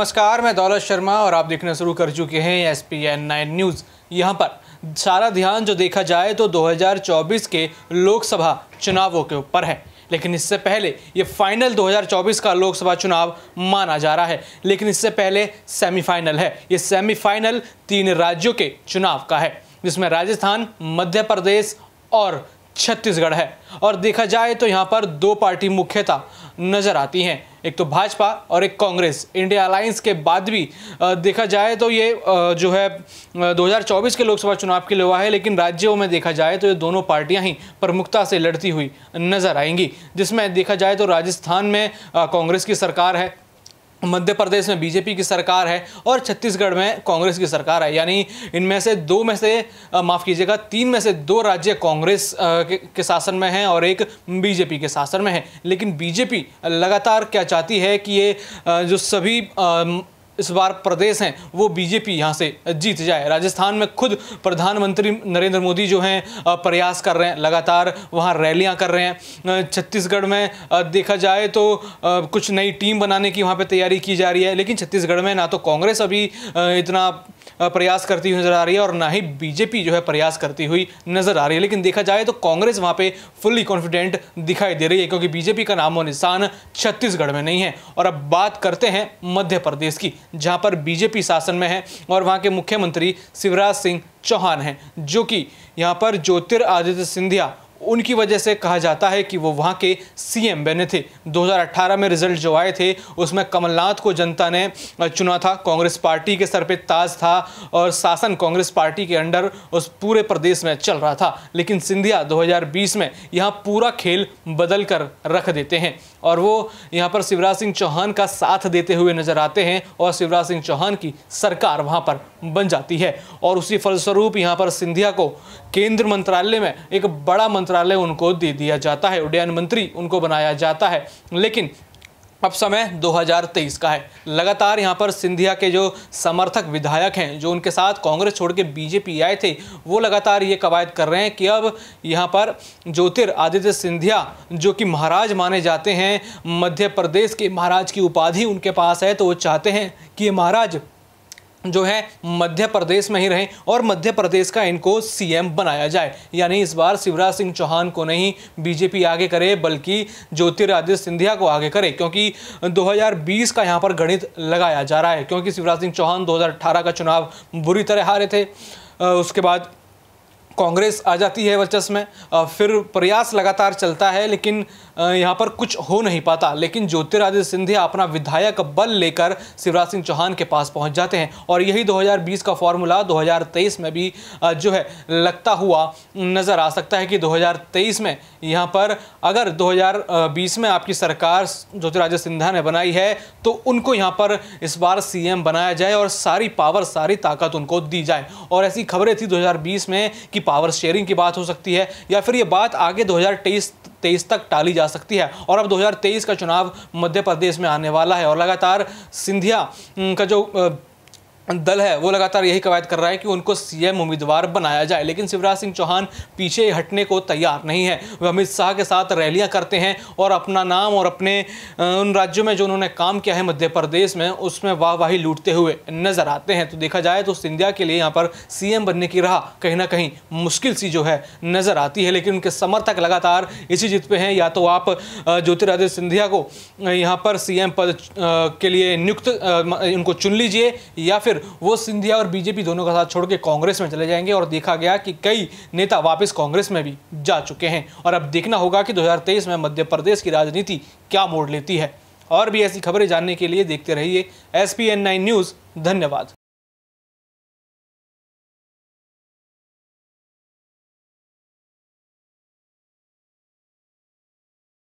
नमस्कार, मैं दौलत शर्मा और आप देखना शुरू कर चुके हैं SPN9 न्यूज़। यहाँ पर सारा ध्यान जो देखा जाए तो 2024 के लोकसभा चुनावों के ऊपर है, लेकिन इससे पहले ये फाइनल 2024 का लोकसभा चुनाव माना जा रहा है। लेकिन इससे पहले सेमीफाइनल है। ये सेमीफाइनल 3 राज्यों के चुनाव का है, जिसमें राजस्थान, मध्य प्रदेश और छत्तीसगढ़ है। और देखा जाए तो यहाँ पर 2 पार्टी मुख्यतः नजर आती हैं, एक तो भाजपा और एक कांग्रेस। इंडिया अलायंस के बाद भी देखा जाए तो ये जो है 2024 के लोकसभा चुनाव के लिए हुआ है, लेकिन राज्यों में देखा जाए तो ये दोनों पार्टियां ही प्रमुखता से लड़ती हुई नजर आएंगी, जिसमें देखा जाए तो राजस्थान में कांग्रेस की सरकार है, मध्य प्रदेश में बीजेपी की सरकार है और छत्तीसगढ़ में कांग्रेस की सरकार है। यानी इनमें से 2 में से माफ़ कीजिएगा 3 में से 2 राज्य कांग्रेस के शासन में हैं और एक बीजेपी के शासन में है। लेकिन बीजेपी लगातार क्या चाहती है कि ये जो सभी इस बार प्रदेश हैं वो बीजेपी यहाँ से जीत जाए। राजस्थान में खुद प्रधानमंत्री नरेंद्र मोदी जो हैं प्रयास कर रहे हैं, लगातार वहाँ रैलियाँ कर रहे हैं। छत्तीसगढ़ में देखा जाए तो कुछ नई टीम बनाने की वहाँ पे तैयारी की जा रही है, लेकिन छत्तीसगढ़ में ना तो कांग्रेस अभी इतना प्रयास करती हुई नजर आ रही है और ना ही बीजेपी जो है प्रयास करती हुई नजर आ रही है। लेकिन देखा जाए तो कांग्रेस वहाँ पे फुल्ली कॉन्फिडेंट दिखाई दे रही है, क्योंकि बीजेपी का नामो निशान छत्तीसगढ़ में नहीं है। और अब बात करते हैं मध्य प्रदेश की, जहां पर बीजेपी शासन में है और वहां के मुख्यमंत्री शिवराज सिंह चौहान हैं, जो कि यहां पर ज्योतिरादित्य सिंधिया उनकी वजह से कहा जाता है कि वो वहाँ के सीएम बने थे। 2018 में रिजल्ट जो आए थे उसमें कमलनाथ को जनता ने चुना था। कांग्रेस पार्टी के सर पे ताज था और शासन कांग्रेस पार्टी के अंडर उस पूरे प्रदेश में चल रहा था। लेकिन सिंधिया 2020 में यहाँ पूरा खेल बदल कर रख देते हैं और वो यहाँ पर शिवराज सिंह चौहान का साथ देते हुए नजर आते हैं और शिवराज सिंह चौहान की सरकार वहाँ पर बन जाती है। और उसी फलस्वरूप यहाँ पर सिंधिया को केंद्र मंत्रालय में एक बड़ा मंत्रालय उनको दे दिया जाता है, उड्डयन मंत्री उनको बनाया जाता है। लेकिन अब समय 2023 का है। लगातार यहाँ पर सिंधिया के जो समर्थक विधायक हैं, जो उनके साथ कांग्रेस छोड़ के बीजेपी आए थे, वो लगातार ये कवायद कर रहे हैं कि अब यहाँ पर ज्योतिरादित्य सिंधिया जो कि महाराज माने जाते हैं, मध्य प्रदेश के महाराज की उपाधि उनके पास है, तो वो चाहते हैं कि ये महाराज जो है मध्य प्रदेश में ही रहें और मध्य प्रदेश का इनको सीएम बनाया जाए। यानी इस बार शिवराज सिंह चौहान को नहीं बीजेपी आगे करे, बल्कि ज्योतिरादित्य सिंधिया को आगे करे, क्योंकि 2020 का यहाँ पर गणित लगाया जा रहा है। क्योंकि शिवराज सिंह चौहान 2018 का चुनाव बुरी तरह हारे थे, उसके बाद कांग्रेस आ जाती है वर्चस्व में, फिर प्रयास लगातार चलता है, लेकिन यहाँ पर कुछ हो नहीं पाता। लेकिन ज्योतिरादित्य सिंधिया अपना विधायक बल लेकर शिवराज सिंह चौहान के पास पहुँच जाते हैं और यही 2020 का फॉर्मूला 2023 में भी जो है लगता हुआ नज़र आ सकता है कि 2023 में यहाँ पर अगर 2020 में आपकी सरकार ज्योतिरादित्य सिंधिया ने बनाई है तो उनको यहाँ पर इस बार सीएम बनाया जाए और सारी पावर, सारी ताकत उनको दी जाए। और ऐसी खबरें थी 2020 में कि पावर शेयरिंग की बात हो सकती है या फिर ये बात आगे 2023 तक टाली जा सकती है। और अब 2023 का चुनाव मध्य प्रदेश में आने वाला है और लगातार सिंधिया का जो दल है वो लगातार यही कवायद कर रहा है कि उनको सीएम उम्मीदवार बनाया जाए। लेकिन शिवराज सिंह चौहान पीछे हटने को तैयार नहीं है। वे अमित शाह के साथ रैलियां करते हैं और अपना नाम और अपने उन राज्यों में जो उन्होंने काम किया है मध्य प्रदेश में, उसमें वाहवाही लूटते हुए नजर आते हैं। तो देखा जाए तो सिंधिया के लिए यहाँ पर सीएम बनने की राह कहीं ना कहीं मुश्किल सी जो है नजर आती है। लेकिन उनके समर्थक लगातार इसी जिद पे हैं, या तो आप ज्योतिरादित्य सिंधिया को यहाँ पर सीएम पद के लिए नियुक्त उनको चुन लीजिए, या फिर वो सिंधिया और बीजेपी दोनों का साथ छोड़ के कांग्रेस में चले जाएंगे। और देखा गया कि कई नेता वापस कांग्रेस में भी जा चुके हैं। और अब देखना होगा कि 2023 में मध्य प्रदेश की राजनीति क्या मोड़ लेती है। और भी ऐसी खबरें जानने के लिए देखते रहिए SPN9 न्यूज़। धन्यवाद।